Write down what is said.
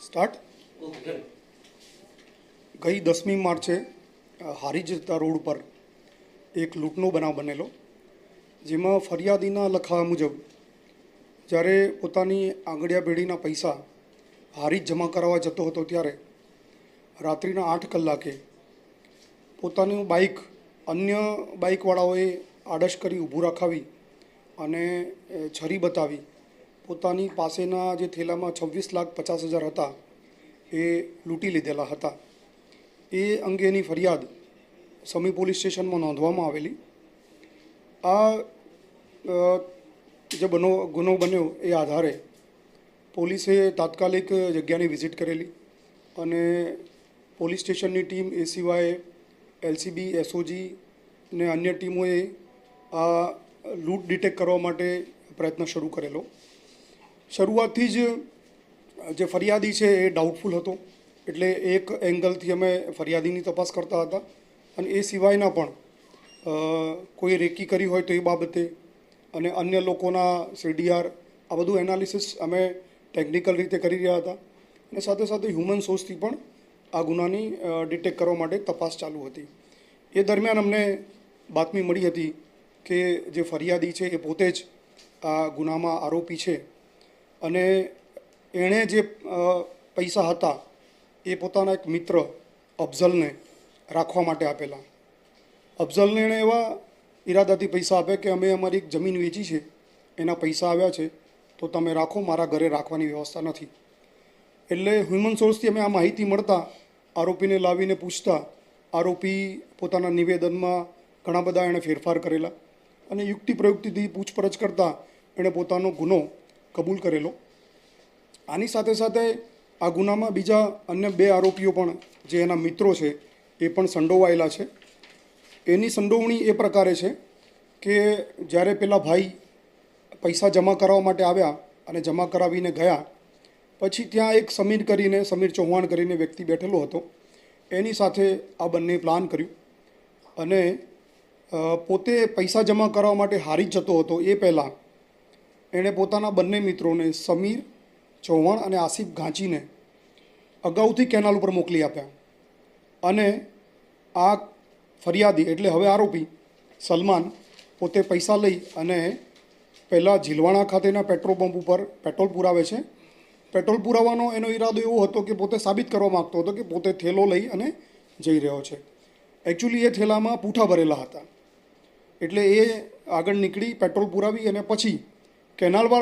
Start. ગઈ 10મી માર્ચે હારીજતા road પર એક લૂંટનો બનાવ બનેલો, જેમાં ફરિયાદીના લખાવા મુજબ જ્યારે પોતાની આંગળીયા પેઢીના પૈસા હારીજ જમા કરાવવા જતો હતો ત્યારે રાત્રિના 8 કલાકે પોતાનું બાઇક અન્ય બાઇકવાળાઓએ આડશ કરી ઊભું રાખાવી અને છરી બતાવી પોતાની પાસેના જે થેલામાં 26,50,000 હતા એ લૂંટી લીધેલા હતા. એ અંગેની ફરિયાદ સમી પોલીસ સ્ટેશનમાં નોંધવામાં આવેલી. આ જે ગુનો બન્યો એ આધારે પોલીસે તાત્કાલિક જગ્યાની વિઝિટ કરેલી અને પોલીસ સ્ટેશનની ટીમ, એ સિવાય એલસીબી, એસઓજી ને અન્ય ટીમોએ આ લૂંટ ડિટેક્ટ કરવા માટે પ્રયત્ન શરૂ કરેલો. શરૂઆતથી જ જે ફરિયાદી છે એ ડાઉટફુલ હતો, એટલે એક એંગલથી અમે ફરિયાદીની તપાસ કરતા હતા અને એ સિવાયના પણ કોઈ રેકી કરી હોય તો એ બાબતે અને અન્ય લોકોના સીડીઆર, આ બધું એનાલિસિસ અમે ટેકનિકલ રીતે કરી રહ્યા હતા અને સાથે સાથે હ્યુમન સોર્સથી પણ આ ગુનાની ડિટેક્ટ કરવા માટે તપાસ ચાલુ હતી. એ દરમિયાન અમને બાતમી મળી હતી કે જે ફરિયાદી છે એ પોતે જ આ ગુનામાં આરોપી છે અને એણે જે પૈસા હતા એ પોતાના એક મિત્ર અફઝલને રાખવા માટે આપેલા. અફઝલને એણે એવા ઈરાદાથી પૈસા આપ્યા કે અમે અમારી એક જમીન વેચી છે, એના પૈસા આવ્યા છે તો તમે રાખો, મારા ઘરે રાખવાની વ્યવસ્થા નથી. એટલે હ્યુમન સોર્સથી અમે આ માહિતી મળતા આરોપીને લાવીને પૂછતા આરોપી પોતાના નિવેદનમાં ઘણા બધા એણે ફેરફાર કરેલા અને યુક્તિ પ્રયુક્તિથી પૂછપરછ કરતાં એણે પોતાનો ગુનો કબૂલ કરેલો. આની સાથે સાથે આ ગુનામાં બીજા અન્ય 2 આરોપીઓ પણ જે એના મિત્રો છે એ પણ સંડોવાયેલા છે. એની સંડોવણી એ પ્રકારે છે કે જ્યારે પેલા ભાઈ પૈસા જમા કરાવવા માટે આવ્યા અને જમા કરાવીને ગયા પછી ત્યાં એક સમીર ચૌહાણ કરીને વ્યક્તિ બેઠેલો હતો. એની સાથે આ બંને પ્લાન કર્યું અને પોતે પૈસા જમા કરાવવા માટે હારી જતો હતો એ પહેલાં એણે પોતાના બંને મિત્રોને સમીર ચૌહાણ અને આસિફ ઘાંચીને અગાઉથી કેનાલ ઉપર મોકલી આપ્યા અને આ ફરિયાદી એટલે હવે આરોપી સલમાન પોતે પૈસા લઈ અને પહેલાં ઝીલવાણા ખાતેના પેટ્રોલ પંપ ઉપર પેટ્રોલ પુરાવે છે. પેટ્રોલ પુરાવાનો એનો ઈરાદો એવો હતો કે પોતે સાબિત કરવા માગતો હતો કે પોતે થેલો લઈ અને જઈ રહ્યો છે. એકચ્યુઅલી એ થેલામાં પૂંઠા ભરેલા હતા એટલે એ આગળ નીકળી પેટ્રોલ પુરાવી અને પછી કેનાલવાળા